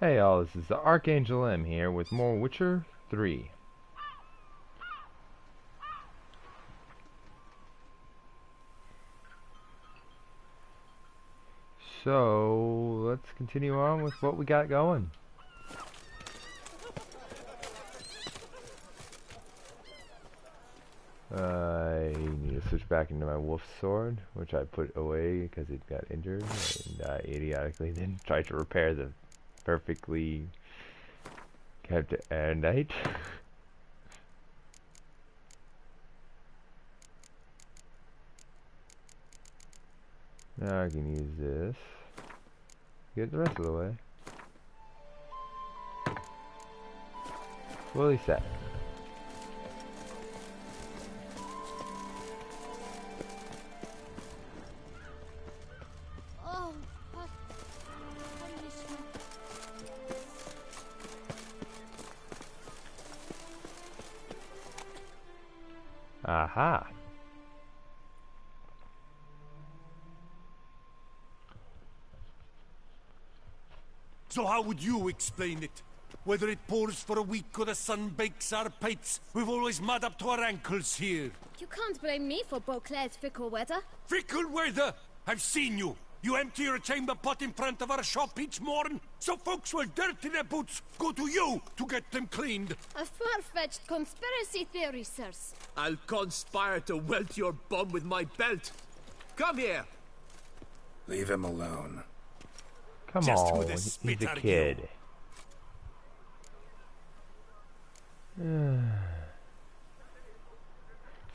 Hey all, this is the Archangel M here with more Witcher 3. So, let's continue on with what we got going. I need to switch back into my wolf sword, which I put away because it got injured, and I idiotically then tried to repair the perfectly kept at night. Now I can use this. Get the rest of the way. Fully set. Aha. So how would you explain it? Whether it pours for a week or the sun bakes our pates, we've always mud up to our ankles here. You can't blame me for Beauclair's fickle weather. Fickle weather? I've seen you. You empty your chamber pot in front of our shop each morn, so folks will dirty their boots go to you to get them cleaned. A far-fetched conspiracy theory, sirs. I'll conspire to welt your bum with my belt. Come here. Leave him alone. Come Just on, with a he's spit a at kid. Let's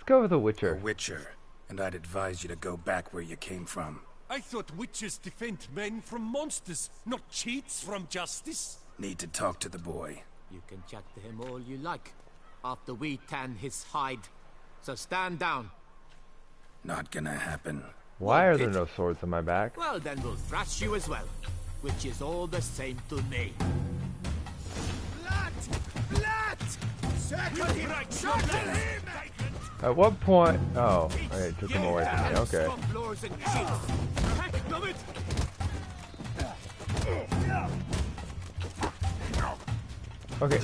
go with the You're Witcher. a Witcher, and I'd advise you to go back where you came from. I thought witches defend men from monsters, not cheats from justice. Need to talk to the boy. You can chat to him all you like, after we tan his hide. So stand down. Not gonna happen. Why are there no swords on my back? Well, then we'll thrash you as well, which is all the same to me. At what point? Oh, it took him away from me. Okay. Okay.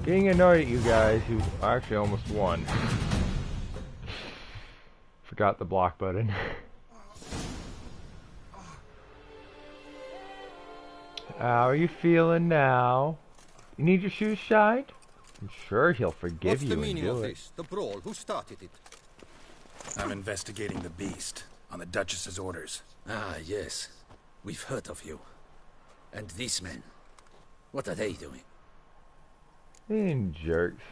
Getting annoyed at you guys who actually almost won. Forgot the block button. How are you feeling now? You need your shoes shined? I'm sure he'll forgive you. What's the meaning of it. this? The brawl? Who started it? I'm investigating the beast, on the Duchess's orders. Ah, yes. We've heard of you. And these men, what are they doing? Being jerks.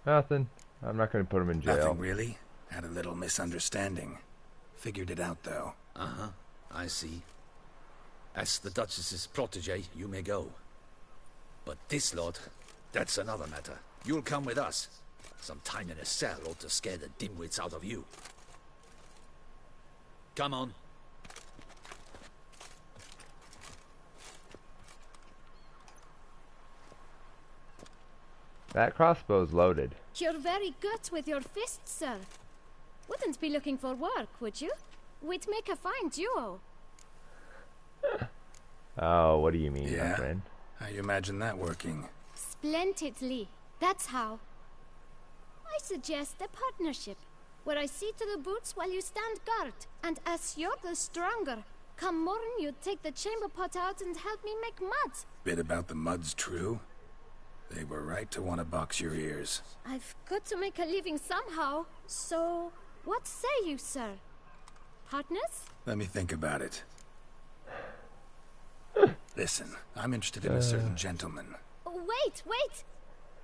Nothing. I'm not going to put him in jail. Nothing really. Had a little misunderstanding. Figured it out, though. Uh-huh, I see. As the Duchess's protege, you may go. But this lot, that's another matter. You'll come with us. Some time in a cell ought to scare the dimwits out of you. Come on. That crossbow's loaded. You're very good with your fists, sir. Wouldn't be looking for work, would you? We'd make a fine duo. Oh, what do you mean, my Yeah? friend? How you imagine that working? Splendidly. That's how. I suggest a partnership, where I see to the boots while you stand guard. And as you're the stronger, come morn you take the chamber pot out and help me make mud. Bit about the mud's true? They were right to want to box your ears. I've got to make a living somehow, so what say you, sir? Partners? Let me think about it. Listen, I'm interested in a certain gentleman. Wait, wait!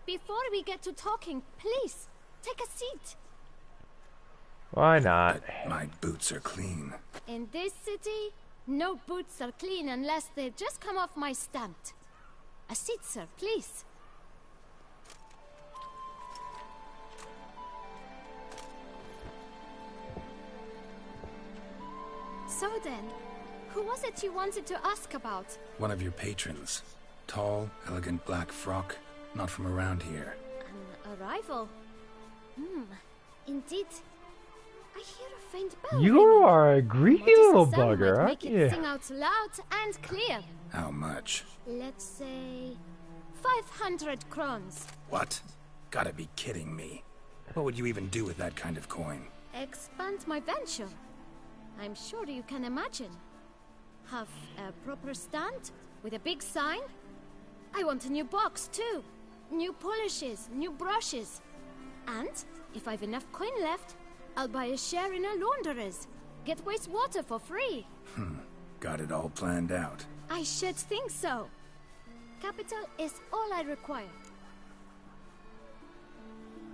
Before we get to talking, please, take a seat. Why not? My boots are clean. In this city, no boots are clean unless they just come off my stamp. A seat, sir, please. So then, who was it you wanted to ask about? One of your patrons. Tall, elegant black frock. Not from around here. An arrival? Indeed. I hear a faint bell You ringing. are a greedy Notice little the sound bugger, might aren't make you? it sing out loud and clear. How much? Let's say 500 crowns. What? Gotta be kidding me. What would you even do with that kind of coin? Expand my venture. I'm sure you can imagine. Have a proper stand with a big sign. I want a new box too. New polishes, new brushes. And if I've enough coin left, I'll buy a share in a launderer's. Get wastewater for free. Got it all planned out. I should think so. Capital is all I require.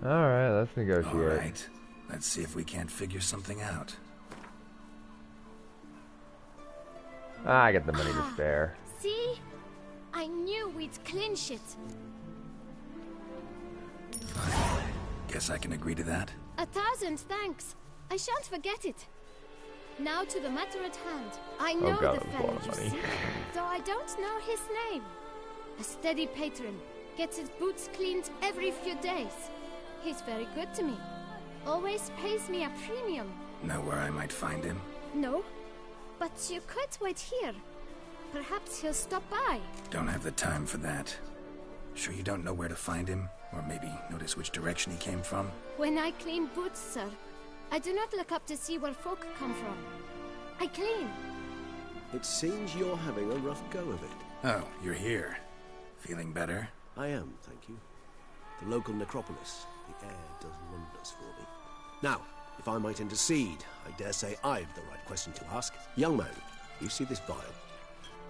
Alright, let's negotiate. All right. Let's see if we can't figure something out. I got the money to spare. See? I knew we'd clinch it. Guess I can agree to that. 1,000 thanks. I shan't forget it. Now to the matter at hand. I know God, the that was a fellow lot of you money. seek, though I don't know his name. A steady patron. Gets his boots cleaned every few days. He's very good to me. Always pays me a premium. Know where I might find him? No, but you could wait here. Perhaps he'll stop by. Don't have the time for that. Sure you don't know where to find him? Or maybe notice which direction he came from? When I clean boots, sir, I do not look up to see where folk come from. I clean. It seems you're having a rough go of it. Oh, you're here. Feeling better? I am, thank you. The local necropolis. The air does wonders for me. Now, if I might intercede, I dare say I've the right question to ask. Young man, you see this vial?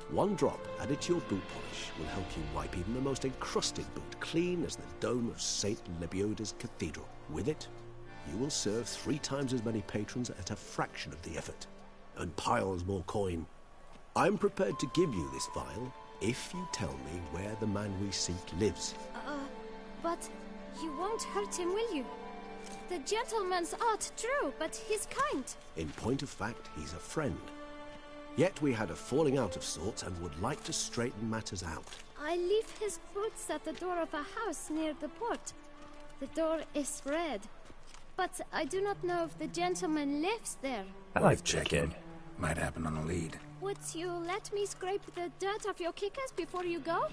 One drop added to your boot polish will help you wipe even the most encrusted boot clean as the dome of St. Lebioda's cathedral. With it, you will serve 3 times as many patrons at a fraction of the effort, and piles more coin. I'm prepared to give you this vial if you tell me where the man we seek lives. But you won't hurt him, will you? The gentleman's art, true, but he's kind. In point of fact, he's a friend. Yet we had a falling out of sorts and would like to straighten matters out. I leave his boots at the door of a house near the port. The door is red, but I do not know if the gentleman lives there. I like Worth this checking. kid. Might happen on a lead. Would you let me scrape the dirt off your kickers before you go?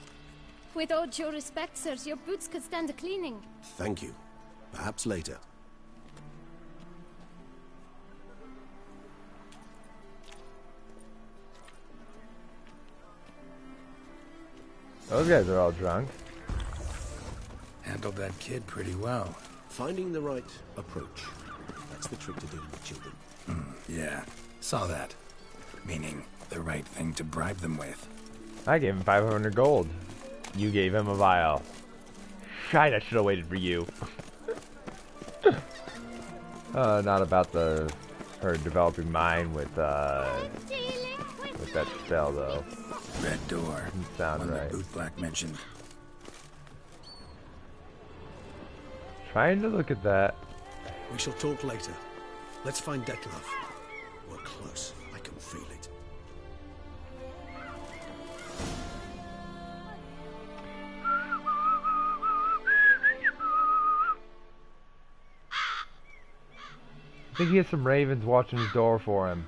With all due respect, sirs, your boots could stand a cleaning. Thank you. Perhaps later. Those guys are all drunk. Handled that kid pretty well. Finding the right approach. That's the trick to dealing with children. Yeah, saw that. Meaning, the right thing to bribe them with. I gave him 500 gold. You gave him a vial. Shite, I should have waited for you. Not about her developing mind with that spell though. Red door. Doesn't sound One that right. Boot Black mentioned. Trying to look at that. We shall talk later. Let's find Detlef. We're close. I can feel it. I think he has some ravens watching his door for him.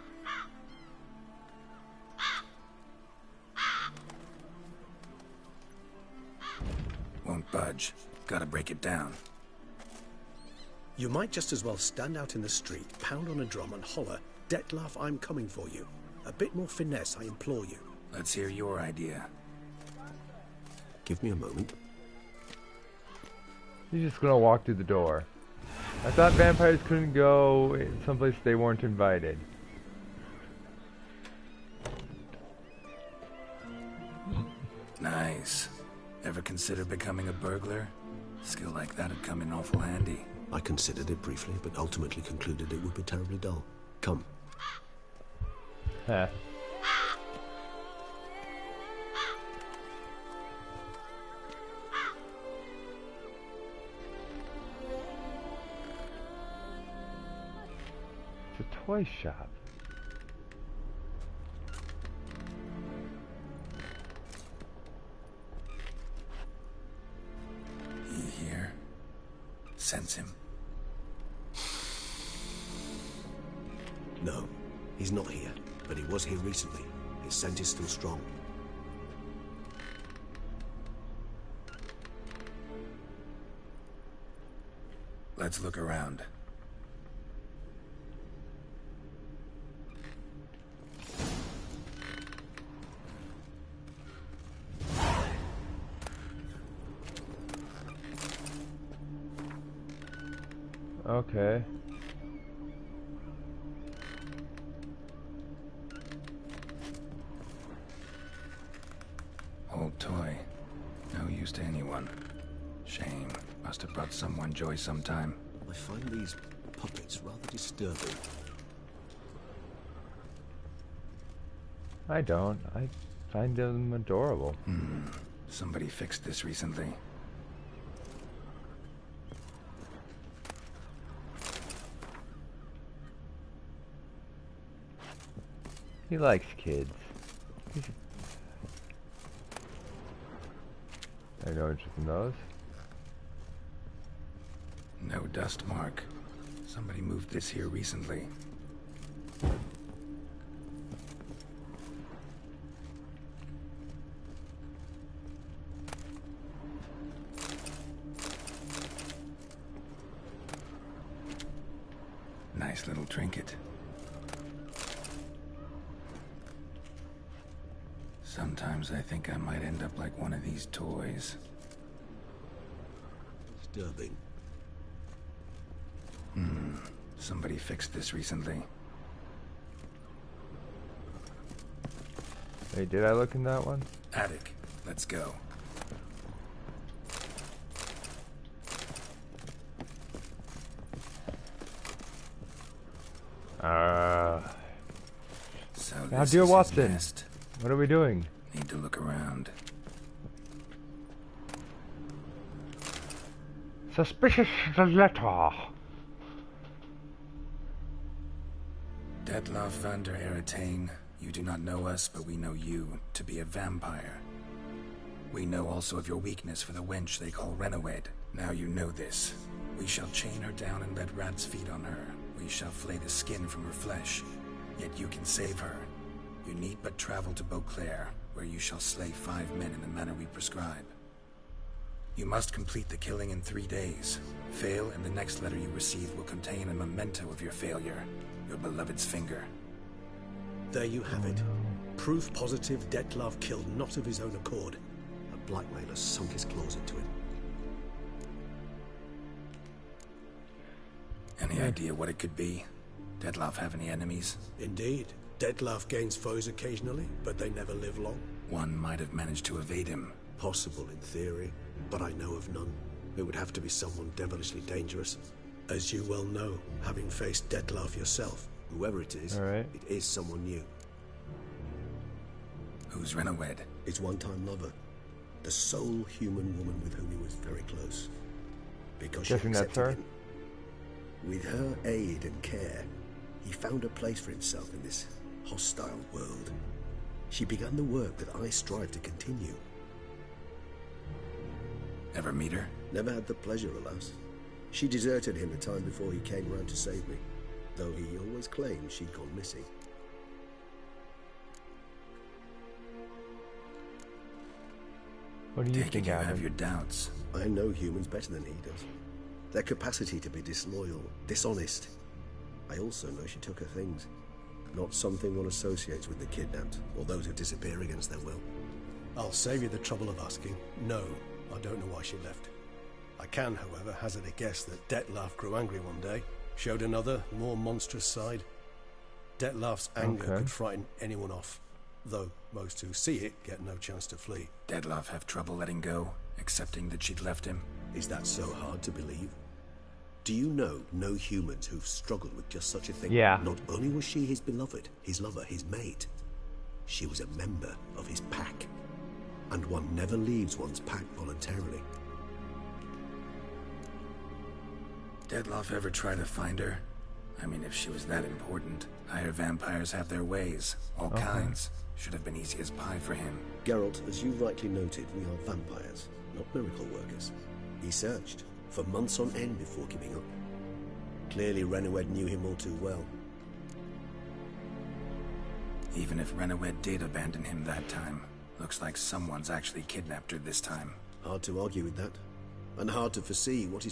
Won't budge. Gotta break it down. You might just as well stand out in the street, pound on a drum and holler, "Detlef, I'm coming for you." A bit more finesse, I implore you. Let's hear your idea. Give me a moment. He's just gonna walk through the door. I thought vampires couldn't go someplace they weren't invited. Nice. Ever consider becoming a burglar? Skill like that'd come in awful handy. I considered it briefly, but ultimately concluded it would be terribly dull. Come. Huh. It's a toy shop. He here? Sense him. No, he's not here, but he was here recently. His scent is still strong. Let's look around. Okay. Old toy. No use to anyone. Shame. Must have brought someone joy sometime. I find these puppets rather disturbing. I don't. I find them adorable. Somebody fixed this recently. He likes kids. I no interest in those. No dust mark. Somebody moved this here recently. Nice little trinket. Sometimes I think I might end up like one of these toys. Disturbing. Somebody fixed this recently. Hey, did I look in that one? Attic. Let's go. So now, this dear is his Watson, nest. what are we doing? Need to look around. Suspicious letter. Detlef van der Eretain, you do not know us, but we know you to be a vampire. We know also of your weakness for the wench they call Renowed. Now you know this. We shall chain her down and let rats feed on her. We shall flay the skin from her flesh. Yet you can save her. You need but travel to Beauclair, where you shall slay 5 men in the manner we prescribe. You must complete the killing in 3 days. Fail, and the next letter you receive will contain a memento of your failure. Your beloved's finger. There you have it. Proof positive Detlef killed not of his own accord. A blackmailer sunk his claws into him. Any idea what it could be? Detlef have any enemies? Indeed. Detlef gains foes occasionally, but they never live long. One might have managed to evade him. Possible in theory, but I know of none. It would have to be someone devilishly dangerous. As you well know, having faced Detlef yourself. Whoever it is, All right. it is someone new. Who's Renowed? His one-time lover. The sole human woman with whom he was very close. Because she Guessing that's accepted her? him. With her aid and care, he found a place for himself in this hostile world. She began the work that I strive to continue. Ever meet her? Never had the pleasure, alas. She deserted him a time before he came round to save me, though he always claimed she'd gone missing. What do you Taking think, you have Adam? your doubts. I know humans better than he does. Their capacity to be disloyal, dishonest. I also know she took her things. Not something one associates with the kidnapped, or those who disappear against their will. I'll save you the trouble of asking. No, I don't know why she left. I can, however, hazard a guess that Detlef grew angry one day, showed another, more monstrous side. Detlef's anger Okay. could frighten anyone off, though most who see it get no chance to flee. Detlef have trouble letting go, accepting that she'd left him. Is that so hard to believe? Do you know no humans who've struggled with just such a thing? Yeah. Not only was she his beloved, his lover, his mate, she was a member of his pack. And one never leaves one's pack voluntarily. Detlef ever try to find her? I mean, if she was that important. Higher vampires have their ways, all kinds. Should have been easy as pie for him. Geralt, as you rightly noted, we are vampires, not miracle workers. He searched for months on end before giving up. Clearly Renowed knew him all too well. Even if Renowed did abandon him that time, looks like someone's actually kidnapped her this time. Hard to argue with that. And hard to foresee what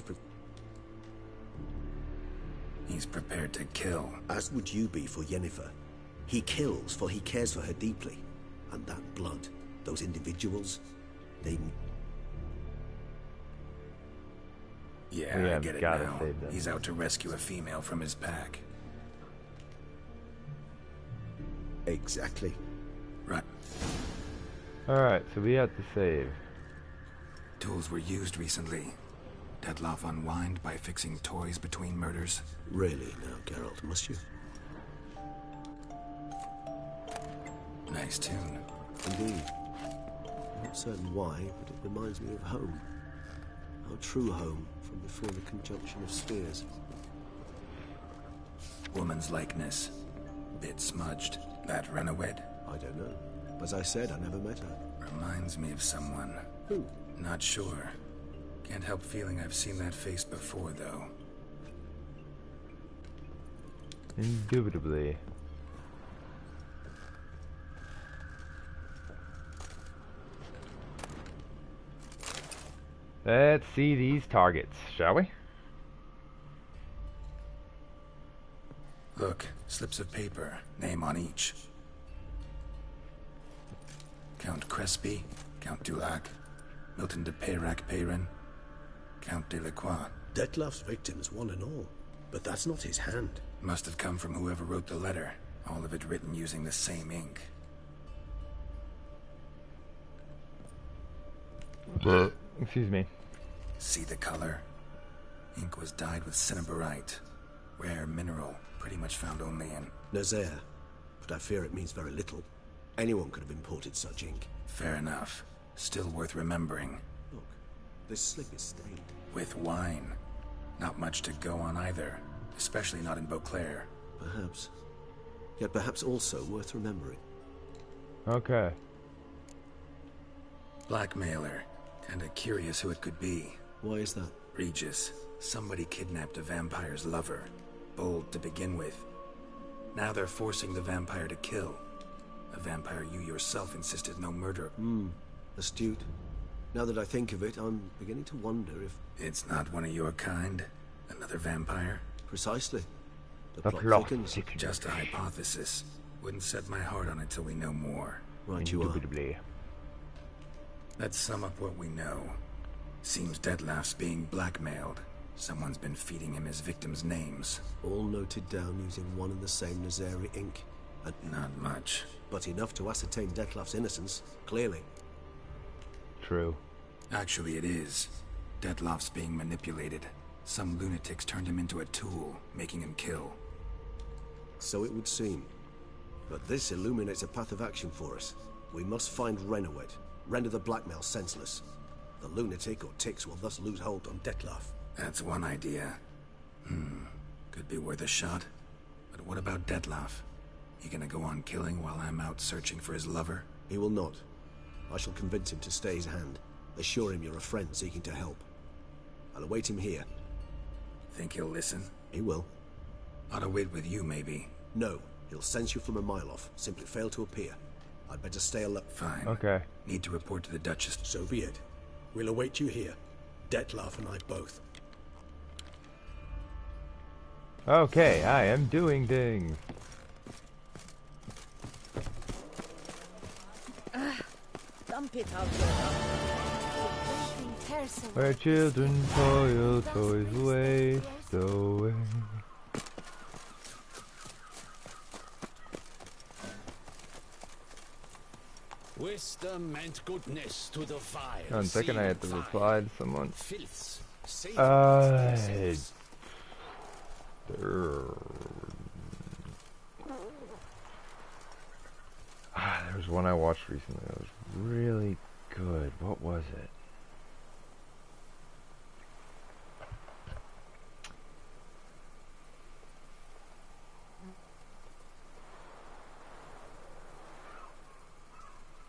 He's prepared to kill. As would you be for Yennefer. He kills for he cares for her deeply. And that blood, those individuals, they... Yeah, I get it gotta now. save them. He's out to rescue a female from his pack. Exactly. Right. Alright, so we have to save. Tools were used recently. Dettlaff unwind by fixing toys between murders. Really now, Geralt, must you? Nice tune. Indeed. Not certain why, but it reminds me of home. Our true home from before the conjunction of spheres. Woman's likeness. Bit smudged. That Renowed? I don't know. As I said, I never met her. Reminds me of someone. Who? Not sure. Can't help feeling I've seen that face before, though. Indubitably. Let's see these targets, shall we? Look, slips of paper, name on each. Count Crespi, Count Dulac, Milton de Peyrac-Peyrin, Count de Lacroix. Dettlaff's victims, one and all. But that's not his hand. Must have come from whoever wrote the letter, all of it written using the same ink. Excuse me. See the color? Ink was dyed with cinnabarite. Rare mineral, pretty much found only in... Nazaire. But I fear it means very little. Anyone could have imported such ink. Fair enough. Still worth remembering. Look, this slip is stained. With wine. Not much to go on either. Especially not in Beauclair. Perhaps. Yet perhaps also worth remembering. Okay. Blackmailer. Kinda curious who it could be. Why is that? Regis. Somebody kidnapped a vampire's lover. Bold to begin with. Now they're forcing the vampire to kill. A vampire you yourself insisted no murder. Astute. Now that I think of it, I'm beginning to wonder if... It's not one of your kind? Another vampire? Precisely. The The plot plot thickens. thickens. Just a hypothesis. Wouldn't set my heart on it till we know more. Right you are. Indubitably. Let's sum up what we know. Seems Dettlaff's being blackmailed. Someone's been feeding him his victims' names. All noted down using one and the same Nazari ink. And Not much. but enough to ascertain Dettlaff's innocence, clearly. True. Actually, it is. Dettlaff's being manipulated. Some lunatics turned him into a tool, making him kill. So it would seem. But this illuminates a path of action for us. We must find Renowed, render the blackmail senseless. The lunatic or ticks will thus lose hold on Dettlaff. That's one idea. Could be worth a shot. But what about Dettlaff? He gonna go on killing while I'm out searching for his lover? He will not. I shall convince him to stay his hand. Assure him you're a friend seeking to help. I'll await him here. Think he'll listen? He will. Ought to wait with you, maybe. No, he'll sense you from a mile off. Simply fail to appear. I'd better stay alone. Fine. Okay. Need to report to the Duchess. So be it. We'll await you here. Dettlaff and I both. Okay, I am doing things. Dump it out there. Where children toil, toys waste away. Wisdom and goodness to the fire. One second, I have to reply to someone. Filths, There was one I watched recently that was really good. What was it?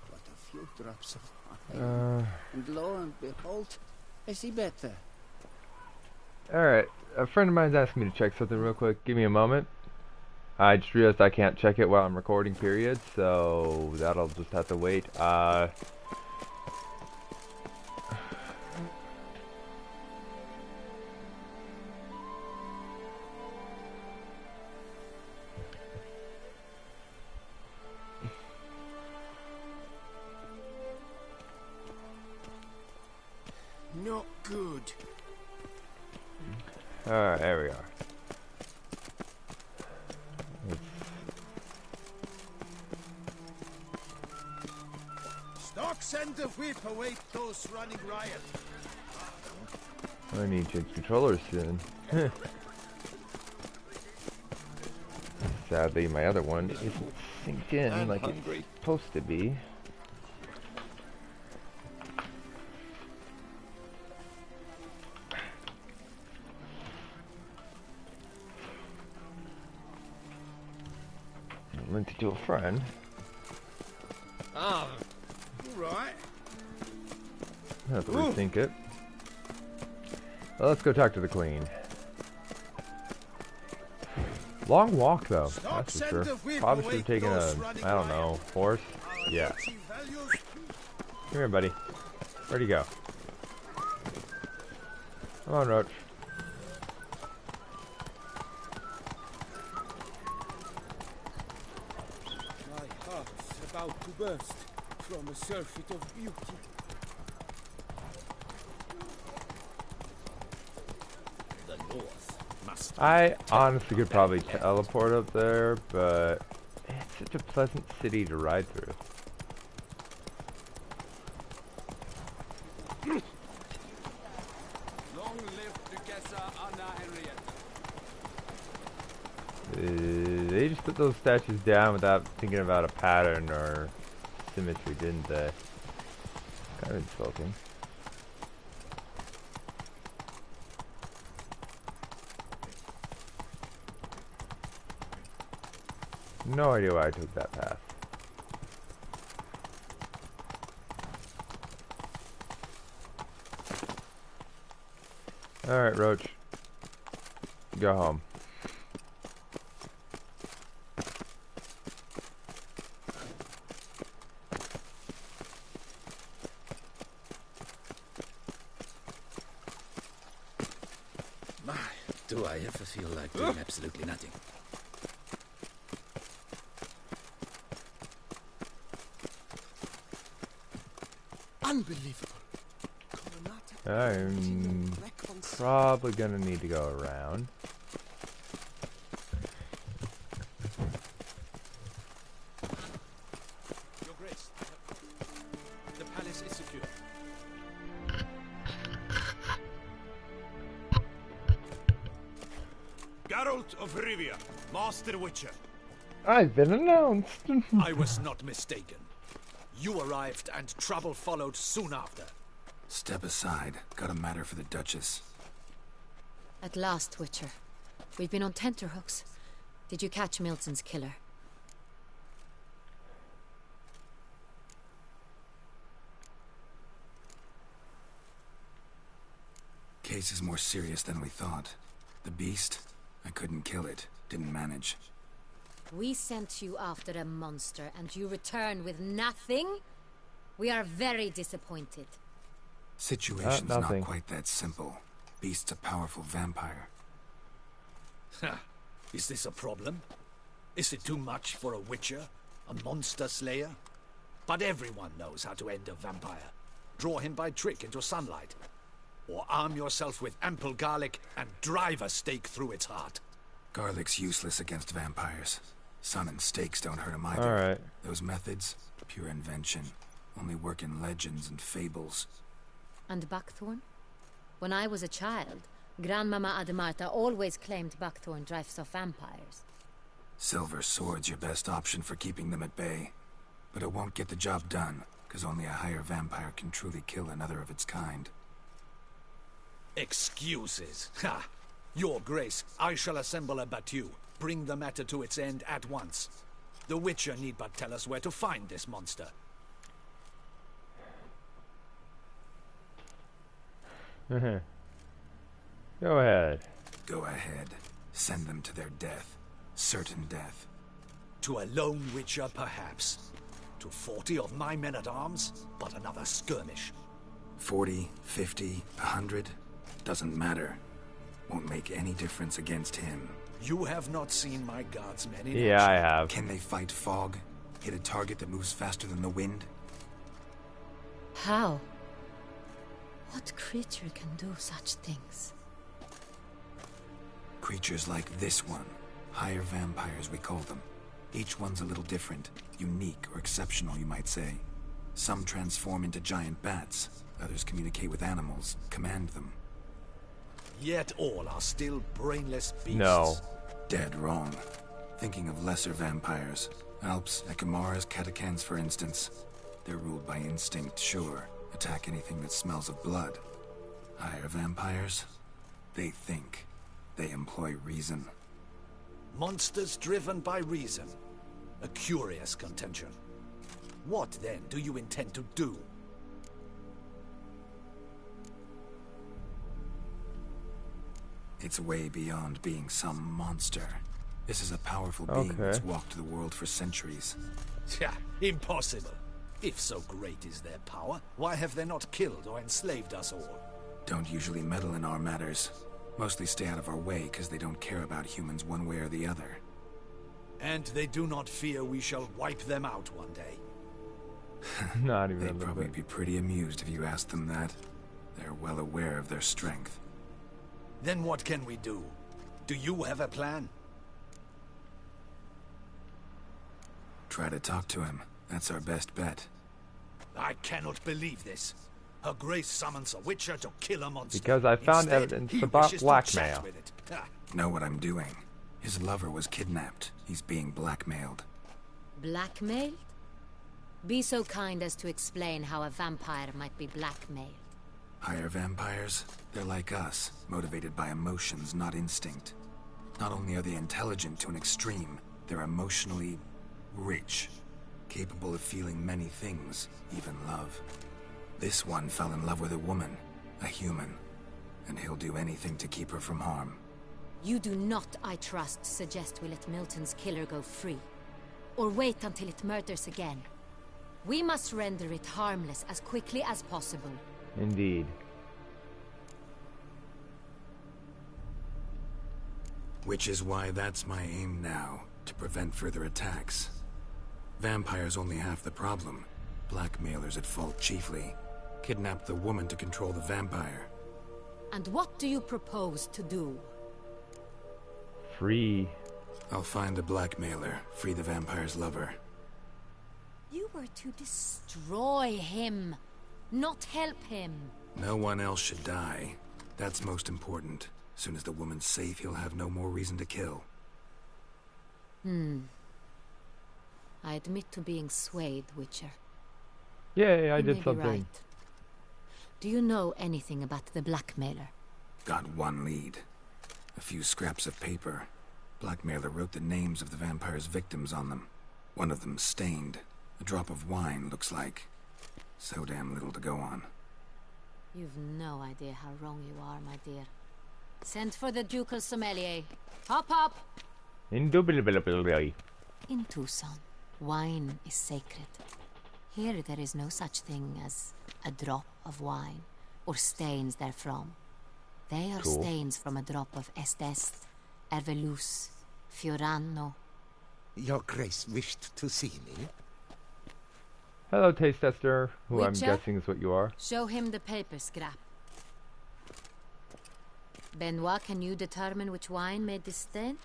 But a few drops of wine, and lo and behold, I see better. Alright, a friend of mine's asking me to check something real quick. Give me a moment. I just realized I can't check it while I'm recording, period, so that'll just have to wait. Not good. Alright, there we are. Stocks and the whip await those running riot. I need to change controllers soon. Sadly, my other one isn't synced in like it's supposed to be. Linked it to a friend. Ah, alright. I have to rethink it. Well, let's go talk to the queen. Long walk though, that's for sure. Probably should have taken a, I don't know, horse? Yeah. Come here, buddy. Where'd he go? Come on, Roach. My heart's about to burst from a surfeit of beauty. The north must. I honestly could probably teleport up there, but it's such a pleasant city to ride through. Long live Duchessa Anna Henrietta. They just put those statues down without thinking about a pattern or symmetry, didn't they? Kind of insulting. No idea why I took that path. Alright, Roach. Go home. My, do I ever feel like doing absolutely nothing? Unbelievable. I'm probably gonna need to go around. Your Grace, the palace is secure. Geralt of Rivia, Master Witcher. I've been announced. I was not mistaken. You arrived and trouble followed soon after. Step aside. Got a matter for the Duchess. At last, Witcher. We've been on tenterhooks. Did you catch Milton's killer? Case is more serious than we thought. The beast? I couldn't kill it. Didn't manage. We sent you after a monster, and you return with nothing? We are very disappointed. Situation's not quite that simple. Beast's a powerful vampire. Ha! Is this a problem? Is it too much for a witcher? A monster slayer? But everyone knows how to end a vampire. Draw him by trick into sunlight. Or arm yourself with ample garlic and drive a stake through its heart. Garlic's useless against vampires. Sun and stakes don't hurt him either. Alright. Those methods, pure invention. Only work in legends and fables. And buckthorn? When I was a child, Grandmama Ademarta always claimed buckthorn drives off vampires. Silver sword's your best option for keeping them at bay. But it won't get the job done, because only a higher vampire can truly kill another of its kind. Excuses. Ha! Your Grace, I shall assemble a battue. Bring the matter to its end at once. The Witcher need but tell us where to find this monster. Go ahead. Go ahead. Send them to their death. Certain death. To a lone witcher, perhaps. To 40 of my men-at-arms, but another skirmish. 40, 50, 100, doesn't matter. Won't make any difference against him. You have not seen my guardsmen in Yeah, I action. have. Can they fight fog? Hit a target that moves faster than the wind? How? What creature can do such things? Creatures like this one. Higher vampires, we call them. Each one's a little different. Unique or exceptional, you might say. Some transform into giant bats. Others communicate with animals, command them. Yet all are still brainless beasts. No. Dead wrong. Thinking of lesser vampires. Alps, Ekamaras, Catacans, for instance. They're ruled by instinct, sure. Attack anything that smells of blood. Higher vampires? They think. They employ reason. Monsters driven by reason. A curious contention. What, then, do you intend to do? It's way beyond being some monster. This is a powerful being that's walked the world for centuries. Tja, impossible. If so great is their power, why have they not killed or enslaved us all? Don't usually meddle in our matters. Mostly stay out of our way because they don't care about humans one way or the other. And they do not fear we shall wipe them out one day. Not even a They'd little probably bit. be pretty amused if you asked them that. They're well aware of their strength. Then what can we do? Do you have a plan? Try to talk to him. That's our best bet. I cannot believe this. Her Grace summons a witcher to kill a monster. Because I found Instead, evidence he about wishes to blackmail. chat with it. Ah, Know what I'm doing. His lover was kidnapped. He's being blackmailed. Blackmailed? Be so kind as to explain how a vampire might be blackmailed. Higher vampires? They're like us, motivated by emotions, not instinct. Not only are they intelligent to an extreme, they're emotionally rich. Capable of feeling many things, even love. This one fell in love with a woman, a human, and he'll do anything to keep her from harm. You do not, I trust, suggest we let Milton's killer go free. Or wait until it murders again. We must render it harmless as quickly as possible. Indeed. Which is why that's my aim now, to prevent further attacks. Vampires only half the problem. Blackmailers at fault chiefly. Kidnapped the woman to control the vampire. And what do you propose to do? Free. I'll find the blackmailer, free the vampire's lover. You were to destroy him, not help him. No one else should die. That's most important. Soon as the woman's safe, he'll have no more reason to kill. I admit to being swayed, Witcher. Yay, I You did may be something. right. Do you know anything about the blackmailer? Got one lead. A few scraps of paper. Blackmailer wrote the names of the vampire's victims on them. One of them stained. A drop of wine, looks like. So damn little to go on. You've no idea how wrong you are, my dear. Send for the ducal sommelier. Hop, hop! Indubitably. In Tucson, wine is sacred. Here there is no such thing as a drop of wine, or stains therefrom. They are Cool. stains from a drop of Estest, Ervelus, Fiorano. Your Grace wished to see me? Hello, taste tester, who I'm Witcher? guessing is what you are. Show him the paper scrap. Benoit, can you determine which wine made this stain?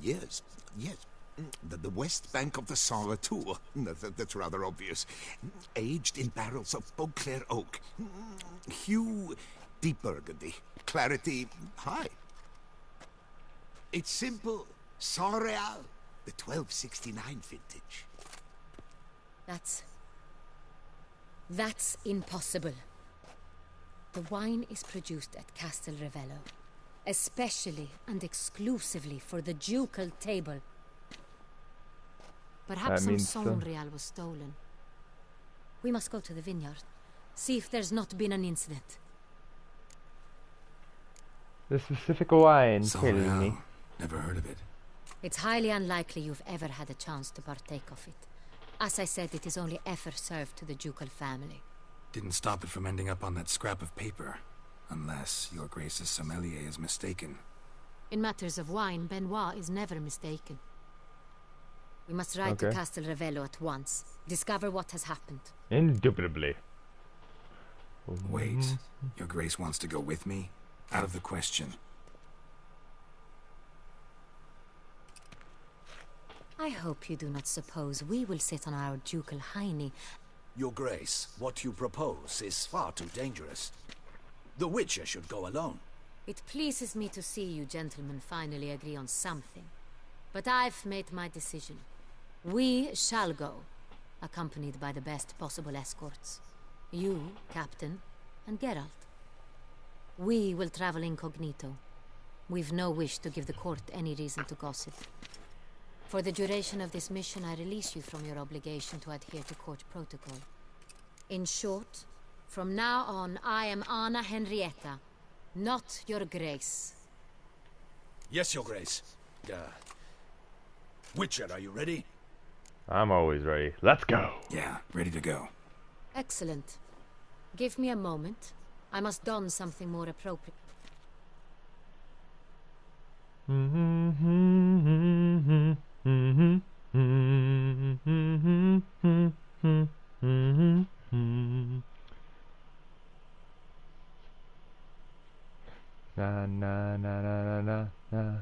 Yes, yes. The west bank of the Saar too. That's rather obvious. Aged in barrels of Beauclair oak. Hue, deep burgundy. Clarity, high. It's simple. Saint-Réal, the 1269 vintage. That's impossible. The wine is produced at Castel Ravello, especially and exclusively for the ducal table. Perhaps some means Saint-Réal was stolen. We must go to the vineyard. See if there's not been an incident. The specific wine, Sol killing me. Real. Never heard of it. It's highly unlikely you've ever had a chance to partake of it. As I said, it is only ever served to the ducal family. Didn't stop it from ending up on that scrap of paper. Unless your Grace's sommelier is mistaken. In matters of wine, Benoit is never mistaken. We must ride to Castel Revello at once. Discover what has happened. Indubitably. Wait. Your Grace wants to go with me? Out of the question. I hope you do not suppose we will sit on our ducal hiney. Your Grace, what you propose is far too dangerous. The Witcher should go alone. It pleases me to see you gentlemen finally agree on something. But I've made my decision. We shall go, accompanied by the best possible escorts. You, Captain, and Geralt. We will travel incognito. We've no wish to give the court any reason to gossip. For the duration of this mission, I release you from your obligation to adhere to court protocol. In short, from now on, I am Anna Henrietta, not your Grace. Yes, Your Grace. Witcher, are you ready? I'm always ready. Let's go. Yeah, ready to go. Excellent. Give me a moment. I must don something more appropriate. Na na na na na na na.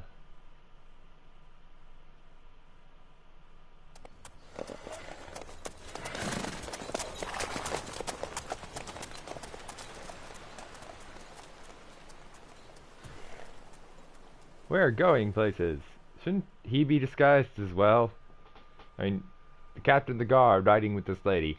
We're going places. Shouldn't he be disguised as well? I mean, the captain of the guard riding with this lady.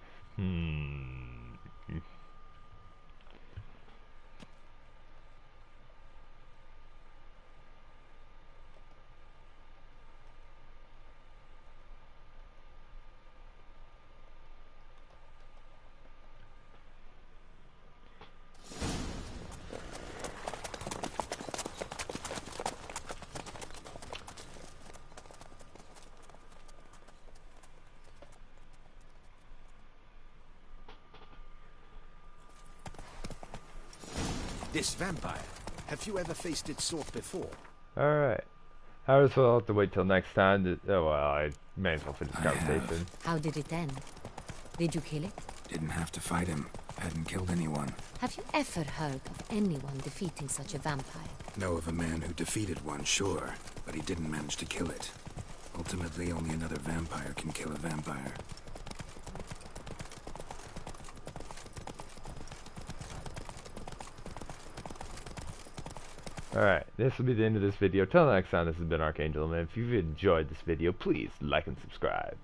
This vampire, have you ever faced its sort before? Alright. I just will have to wait till next time. Oh well, I may as well finish the conversation. How did it end? Did you kill it? Didn't have to fight him. Hadn't killed anyone. Have you ever heard of anyone defeating such a vampire? Know of a man who defeated one, sure, but he didn't manage to kill it. Ultimately, only another vampire can kill a vampire. Alright, this will be the end of this video. Till next time, this has been Archangel, and if you've enjoyed this video, please like and subscribe.